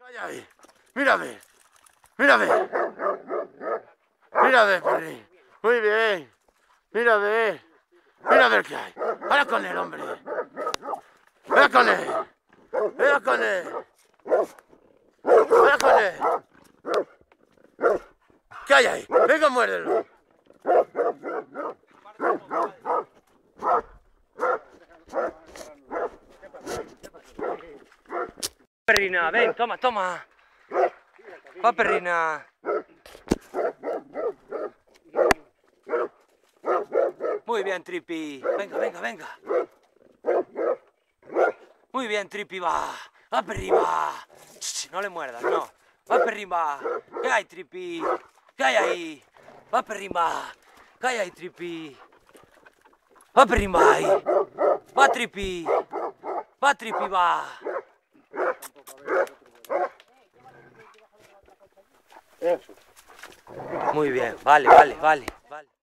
Vaya ahí. Mírame. Mírame. Mírame, Perry. Muy bien. Mírame. Mírame el que hay. Ahora con él, hombre. Ahora con él. Ahora con él. Ahora con él. ¿Qué hay ahí? Venga, muérdelo. Perrina, ven, toma, toma. Va, perrina. Muy bien, Trippy. Venga, venga, venga. Muy bien, Trippy, va. Va, perrín, va. No le muerdas, no. Va, perrín, va. ¿Qué hay, Trippy? ¿Qué hay ahí? Va, perrín, va. ¿Qué hay ahí, Trippy? Va, perrín, va ahí. Va, Trippy. Va, Trippy, va. Muy bien, vale, vale, vale.